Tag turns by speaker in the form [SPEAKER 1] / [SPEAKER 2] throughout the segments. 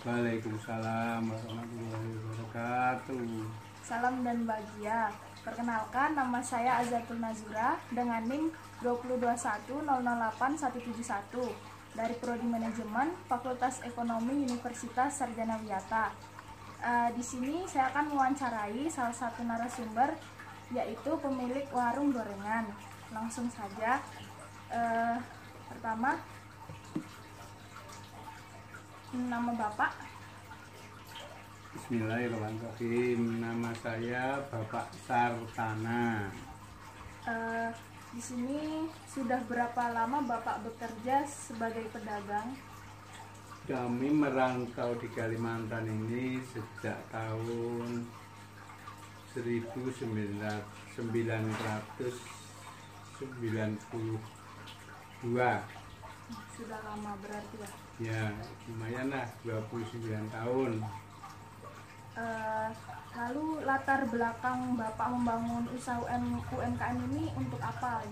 [SPEAKER 1] Waalaikumsalam warahmatullahi wabarakatuh.
[SPEAKER 2] Salam dan bahagia. Perkenalkan, nama saya Azatul Nazura dengan NIM 20210087171 dari Prodi Manajemen Fakultas Ekonomi Universitas Sarjana Wiyata. Di sini saya akan mewawancarai salah satu narasumber, yaitu pemilik warung gorengan. Langsung saja. Pertama, nama Bapak.
[SPEAKER 1] Bismillahirrahmanirrahim. Nama saya Bapak Sartana.
[SPEAKER 2] Di sini sudah berapa lama Bapak bekerja sebagai pedagang?
[SPEAKER 1] Kami merantau di Kalimantan ini sejak tahun 1992.
[SPEAKER 2] Sudah lama berarti ya?
[SPEAKER 1] Ya, lumayan lah, 29 tahun.
[SPEAKER 2] Lalu latar belakang Bapak membangun usaha UMKM ini untuk apa?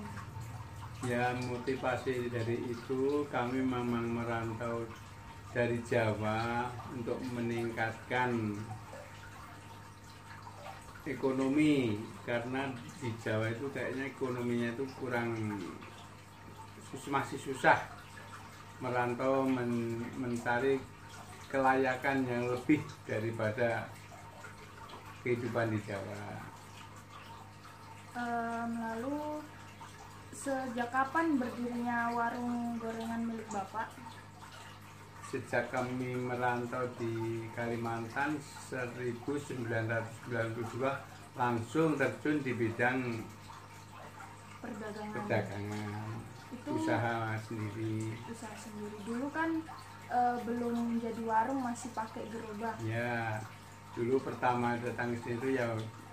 [SPEAKER 1] Ya, motivasi dari itu kami memang merantau dari Jawa untuk meningkatkan ekonomi, karena di Jawa itu kayaknya ekonominya itu masih susah. Merantau mencari kelayakan yang lebih daripada kehidupan di Jawa.
[SPEAKER 2] Lalu sejak kapan berdirinya warung gorengan milik Bapak?
[SPEAKER 1] Sejak kami merantau di Kalimantan 1992 langsung terjun di bidang perdagangan.
[SPEAKER 2] Itu
[SPEAKER 1] usaha sendiri.
[SPEAKER 2] Dulu kan belum jadi warung, masih pakai gerobak.
[SPEAKER 1] Ya, dulu pertama datang ke sini tuh ya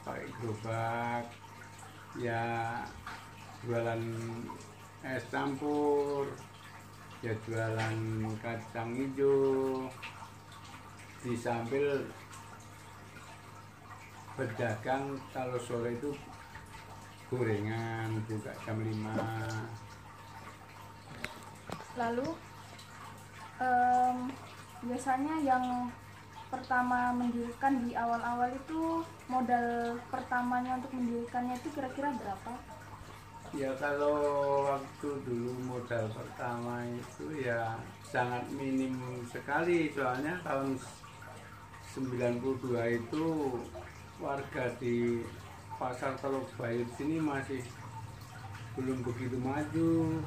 [SPEAKER 1] pakai gerobak, ya jualan es campur, ya jualan kacang hijau, sambil berdagang. Kalau sore itu gorengan, buka jam 5.
[SPEAKER 2] Lalu biasanya yang pertama mendirikan di awal-awal itu, modal pertamanya untuk mendirikannya itu kira-kira berapa?
[SPEAKER 1] Ya, kalau waktu dulu modal pertama itu ya sangat minim sekali, soalnya tahun 92 itu warga di Pasar Teluk Bayu sini masih belum begitu maju,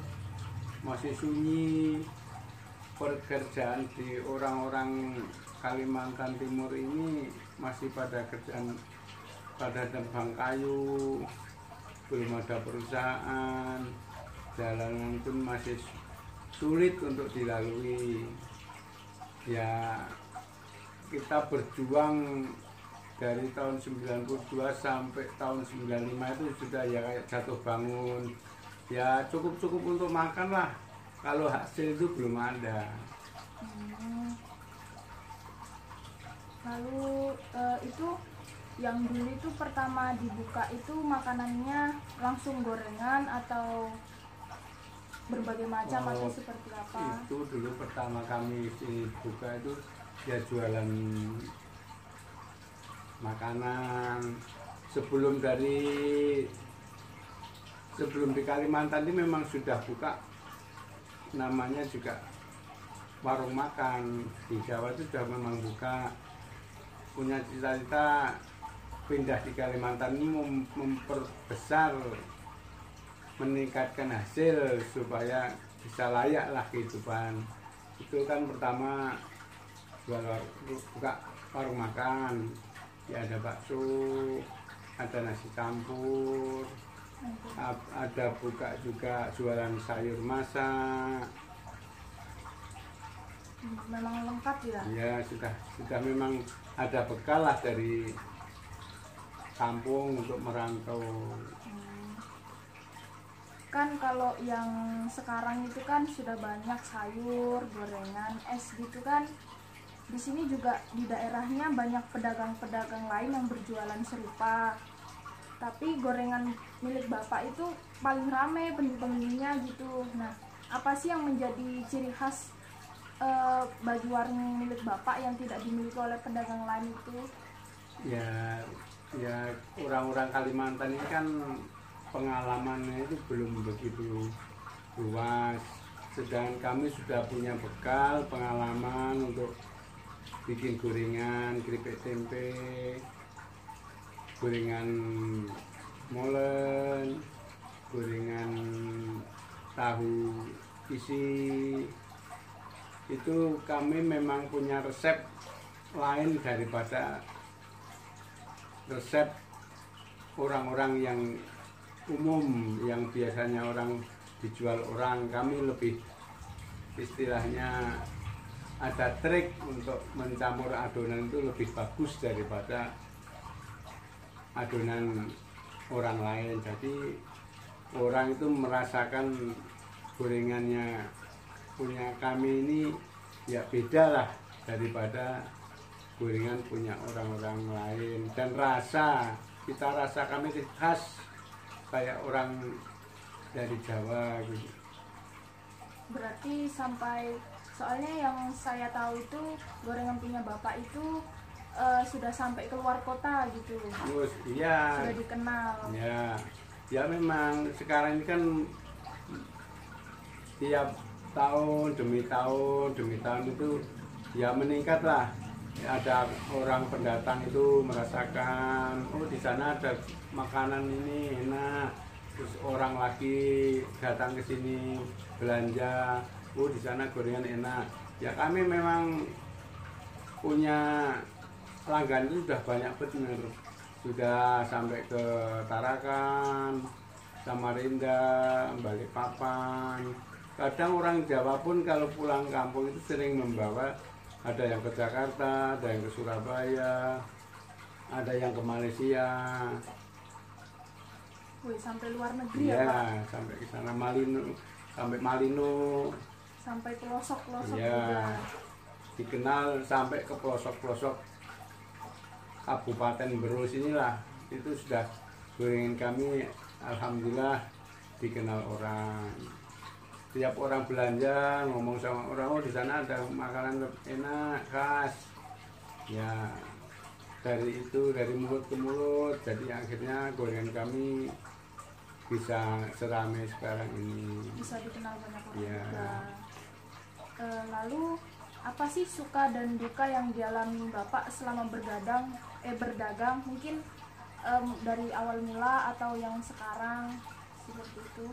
[SPEAKER 1] masih sunyi. Pekerjaan di orang-orang Kalimantan Timur ini masih pada kerjaan pada tembang kayu, belum ada perusahaan, jalanan pun masih sulit untuk dilalui. Ya, kita berjuang dari tahun 92 sampai tahun 95 itu sudah ya kayak jatuh bangun. Ya cukup-cukup untuk makan lah, kalau hasil itu belum ada.
[SPEAKER 2] Lalu itu yang dulu itu pertama dibuka itu makanannya langsung gorengan atau berbagai macam atau seperti apa?
[SPEAKER 1] Itu dulu pertama kami dibuka itu ya jualan makanan. Sebelum di Kalimantan ini memang sudah buka, namanya juga warung makan. Di Jawa itu sudah memang buka, punya cita-cita pindah di Kalimantan ini memperbesar, meningkatkan hasil supaya bisa layak lah kehidupan. Itu kan pertama buka warung makan, ya ada bakso, ada nasi campur, ada buka juga jualan sayur masak.
[SPEAKER 2] Memang lengkap ya?
[SPEAKER 1] Ya, sudah memang ada bekal lah dari kampung untuk merantau.
[SPEAKER 2] Kan kalau yang sekarang itu kan sudah banyak sayur, gorengan, es gitu kan. Di sini juga di daerahnya banyak pedagang-pedagang lain yang berjualan serupa. Tapi gorengan milik Bapak itu paling ramai pembelinya gitu. Nah, apa sih yang menjadi ciri khas baju warung milik Bapak yang tidak dimiliki oleh pedagang lain itu?
[SPEAKER 1] Ya, ya orang-orang Kalimantan ini kan pengalamannya itu belum begitu luas. Sedangkan kami sudah punya bekal pengalaman untuk bikin gorengan, keripik tempe, gorengan molen, gorengan tahu isi. Itu kami memang punya resep lain daripada resep orang-orang yang umum, yang biasanya orang dijual orang. Kami lebih istilahnya ada trik untuk mencampur adonan itu lebih bagus daripada adonan orang lain. Jadi orang itu merasakan gorengannya punya kami ini ya beda lah daripada gorengan punya orang-orang lain. Dan kita rasa kami khas kayak orang dari Jawa gitu.
[SPEAKER 2] Berarti soalnya yang saya tahu itu gorengan punya Bapak itu sudah sampai keluar kota gitu.
[SPEAKER 1] Terus iya.
[SPEAKER 2] Sudah dikenal.
[SPEAKER 1] Ya memang sekarang ini kan tiap tahun demi tahun itu ya meningkat lah. Ada orang pendatang itu merasakan, oh di sana ada makanan ini enak. Terus orang lagi datang ke sini belanja, oh di sana gorengan enak. Ya kami memang punya pelanggan itu sudah banyak benar. Sudah sampai ke Tarakan, Samarinda, Balikpapan. Kadang orang Jawa pun kalau pulang kampung itu sering membawa, ada yang ke Jakarta, ada yang ke Surabaya, ada yang ke Malaysia.
[SPEAKER 2] Wih, sampai luar negeri ya, Pak?
[SPEAKER 1] Sampai ke sana sampai Malino.
[SPEAKER 2] Sampai pelosok-pelosok
[SPEAKER 1] ya,
[SPEAKER 2] juga.
[SPEAKER 1] Dikenal sampai ke pelosok-pelosok Kabupaten Brebes inilah. Itu sudah gorengan kami alhamdulillah dikenal orang. Tiap orang belanja ngomong sama orang, oh di sana ada makanan enak khas. Ya dari mulut ke mulut, jadi akhirnya gorengan kami bisa seramai sekarang ini.
[SPEAKER 2] Bisa dikenal banyak orang
[SPEAKER 1] ya.
[SPEAKER 2] juga. Lalu apa sih suka dan duka yang dialami Bapak selama berdagang? Mungkin dari awal mula atau yang sekarang seperti itu?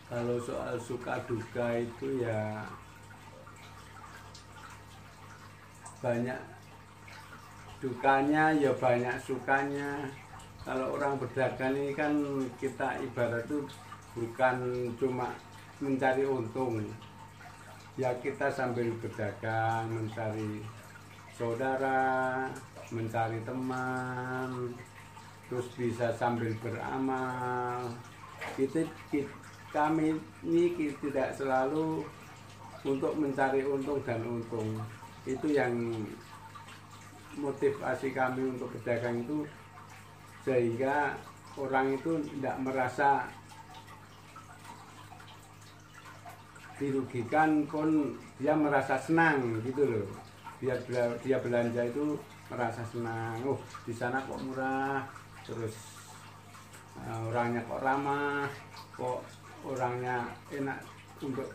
[SPEAKER 1] Kalau soal suka duka itu ya banyak dukanya ya banyak sukanya. Kalau orang berdagang ini kan kita ibarat itu bukan cuma mencari untung. Ya kita sambil berdagang mencari saudara, mencari teman, terus bisa sambil beramal. Kami ini tidak selalu untuk mencari untung dan untung. Itu yang motivasi kami untuk berdagang itu, sehingga orang itu tidak merasa dirugikan pun dia merasa senang gitu loh. Biar dia belanja itu merasa senang. Oh di sana kok murah, terus orangnya kok ramah, kok orangnya enak, untuk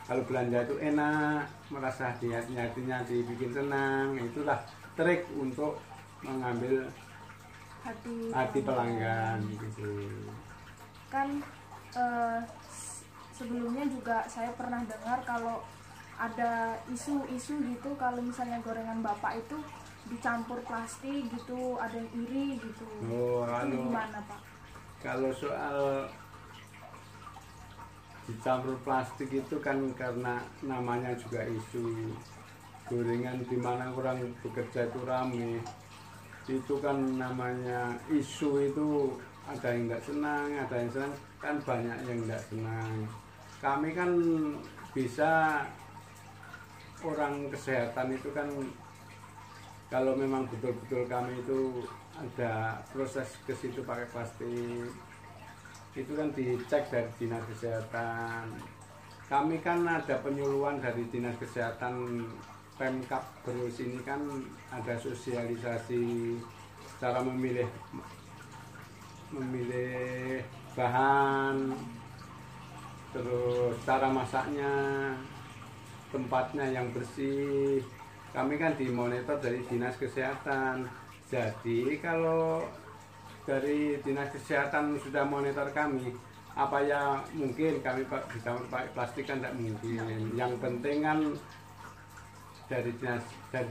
[SPEAKER 1] kalau belanja itu enak, merasa hatinya dibikin tenang. Itulah trik untuk mengambil hati pelanggan gitu.
[SPEAKER 2] Kan sebelumnya juga saya pernah dengar kalau ada isu-isu gitu kalau misalnya gorengan Bapak itu dicampur plastik gitu, ada yang iri gitu. Itu gimana Pak?
[SPEAKER 1] Kalau soal dicampur plastik itu kan karena namanya juga isu. Gorengan di mana orang bekerja itu rame, itu kan namanya isu. Itu ada yang tidak senang, ada yang senang, kan banyak yang tidak senang. Kami kan bisa, orang kesehatan itu kan kalau memang betul-betul kami itu ada proses ke situ pakai plastik, itu kan dicek dari dinas kesehatan. kami kan ada penyuluhan dari Dinas Kesehatan Pemkab Brebes ini kan ada sosialisasi cara memilih bahan, terus cara masaknya, tempatnya yang bersih. Kami kan dimonitor dari Dinas Kesehatan. Jadi kalau dari Dinas Kesehatan sudah monitor kami, apa ya mungkin kami bisa pakai plastik kan tidak mungkin. Yang penting kan dari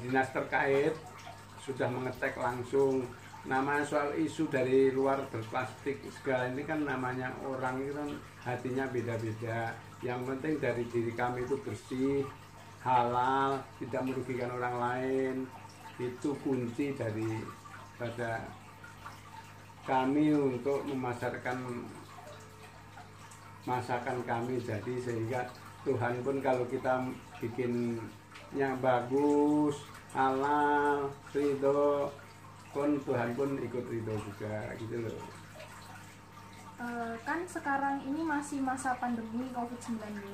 [SPEAKER 1] dinas terkait sudah mengecek langsung. Namanya soal isu dari luar berplastik segala ini kan namanya orang itu kan hatinya beda-beda. Yang penting dari diri kami itu bersih, halal, tidak merugikan orang lain. Itu kunci pada kami untuk memasarkan masakan kami. Jadi sehingga Tuhan pun kalau kita bikinnya bagus, halal, ridho, Tuhan pun ikut ridho juga gitu loh.
[SPEAKER 2] Kan sekarang ini masih masa pandemi COVID-19,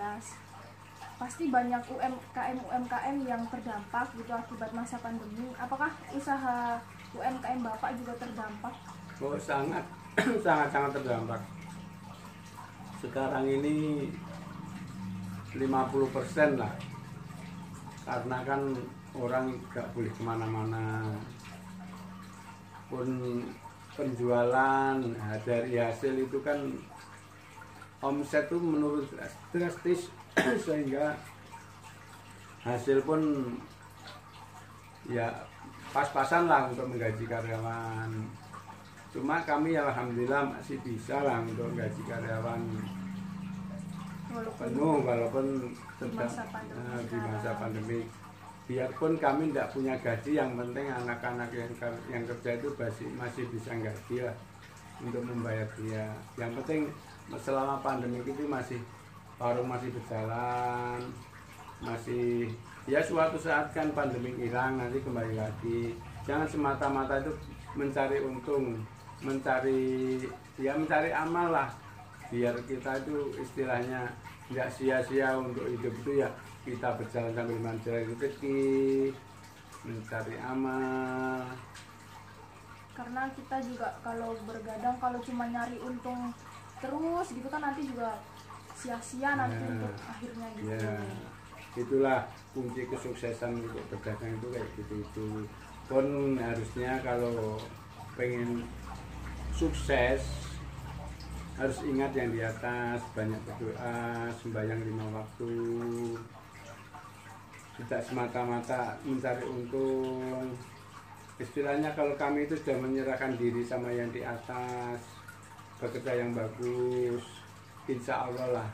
[SPEAKER 2] pasti banyak UMKM yang terdampak gitu akibat masa pandemi. Apakah usaha UMKM Bapak juga terdampak?
[SPEAKER 1] Oh sangat sangat terdampak. Sekarang ini 50% lah, karena kan orang gak boleh kemana-mana, pun penjualan dari hasil itu kan omset itu menurun drastis sehingga hasil pun ya pas-pasan lah untuk menggaji karyawan. Cuma kami alhamdulillah masih bisa lah untuk menggaji karyawan penuh walaupun di masa pandemi. Biarpun kami tidak punya gaji, yang penting anak-anak yang kerja itu masih bisa gaji lah untuk membayar dia. Yang penting selama pandemi itu warung masih berjalan, masih ya suatu saat kan pandemi hilang nanti kembali lagi. Jangan semata-mata itu mencari untung, mencari amal lah, biar kita itu istilahnya nggak sia-sia untuk hidup itu ya. Kita berjalan sambil mencari rezeki, mencari amal.
[SPEAKER 2] Karena kita juga kalau bergadang, kalau cuma nyari untung terus gitu kan nanti juga sia-sia nanti untuk akhirnya gitu.
[SPEAKER 1] Ya, itulah kunci kesuksesan untuk berdagang itu kayak gitu. Pun harusnya kalau pengen sukses harus ingat yang di atas, banyak berdoa, sembahyang 5 waktu. Tidak semata-mata mencari untung. Istilahnya kalau kami itu sudah menyerahkan diri sama yang di atas, bekerja yang bagus, insya Allah lah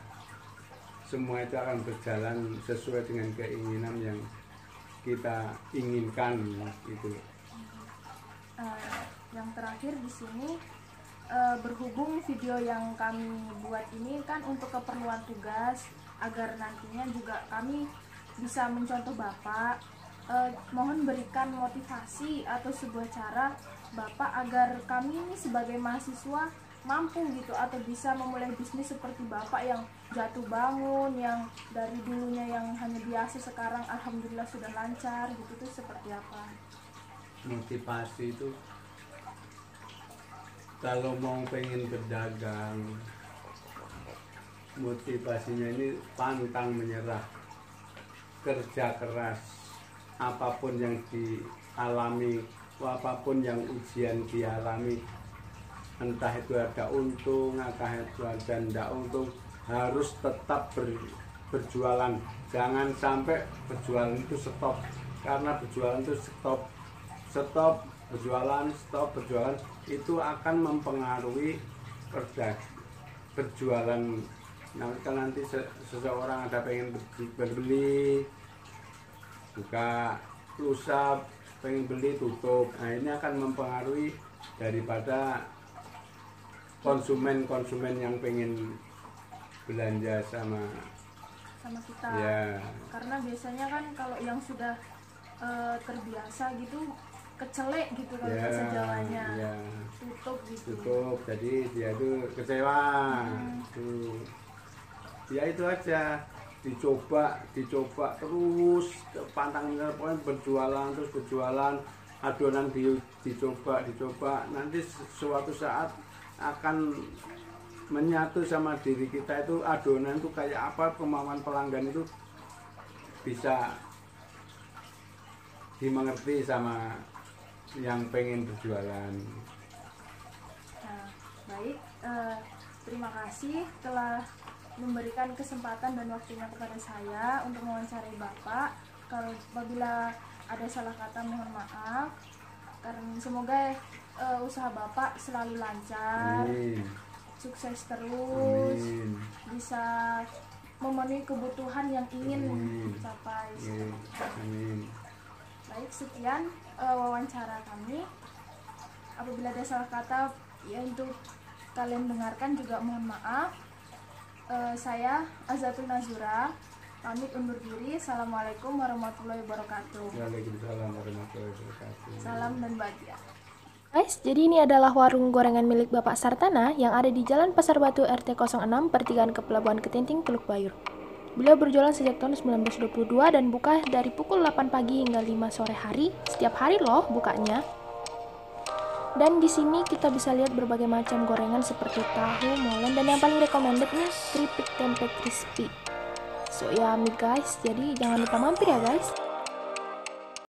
[SPEAKER 1] semua itu akan berjalan sesuai dengan keinginan yang kita inginkan gitu.
[SPEAKER 2] Yang terakhir di sini, berhubung video yang kami buat ini kan untuk keperluan tugas agar nantinya juga kami bisa mencontoh Bapak, mohon berikan motivasi atau sebuah cara Bapak agar kami ini sebagai mahasiswa mampu gitu atau bisa memulai bisnis seperti Bapak yang jatuh bangun, yang dari dulunya yang hanya biasa sekarang alhamdulillah sudah lancar gitu, tuh seperti apa?
[SPEAKER 1] Motivasi itu kalau mau pengen berdagang, motivasinya ini pantang menyerah, kerja keras, apapun yang dialami, apapun yang ujian dialami, entah itu ada untung, entah itu ada tidak untung, harus tetap berjualan. Jangan sampai berjualan itu stop, karena berjualan itu stop berjualan itu akan mempengaruhi berjualan. Nanti seseorang ada pengen berbeli, buka lusa, pengen beli tutup. Nah ini akan mempengaruhi daripada konsumen yang pengen belanja sama
[SPEAKER 2] kita
[SPEAKER 1] ya.
[SPEAKER 2] Karena biasanya kan kalau yang sudah terbiasa gitu kecelek gitu kalau bahasa Jawanya
[SPEAKER 1] ya.
[SPEAKER 2] tutup gitu,
[SPEAKER 1] jadi dia tuh kecewa tuh ya. Itu aja, dicoba terus pantang menyerah, pokoknya berjualan, adonan dicoba, nanti suatu saat akan menyatu sama diri kita. Itu adonan itu kayak apa, kemauan pelanggan itu bisa dimengerti sama yang pengen berjualan.
[SPEAKER 2] Nah, baik, terima kasih telah memberikan kesempatan dan waktunya kepada saya untuk mewawancarai Bapak. Kalau apabila ada salah kata mohon maaf. Karena semoga usaha Bapak selalu lancar, sukses terus, bisa memenuhi kebutuhan yang ingin dicapai. Baik, sekian wawancara kami. Apabila ada salah kata ya untuk kalian dengarkan juga mohon maaf. Saya Azatul Nazura pamit undur diri. Assalamualaikum warahmatullahi wabarakatuh.
[SPEAKER 1] Waalaikumsalam warahmatullahi wabarakatuh.
[SPEAKER 2] Salam dan bahagia.
[SPEAKER 3] Guys, jadi ini adalah warung gorengan milik Bapak Sartana yang ada di Jalan Pasar Batu RT 06 pertigaan ke Pelabuhan Ketinting, Teluk Bayur. Beliau berjualan sejak tahun 1922 dan buka dari pukul 8 pagi hingga 5 sore hari. Setiap hari loh bukanya. Dan di sini kita bisa lihat berbagai macam gorengan seperti tahu, molen, dan yang paling recommended nih keripik tempe crispy. So yummy guys, jadi jangan lupa mampir ya guys.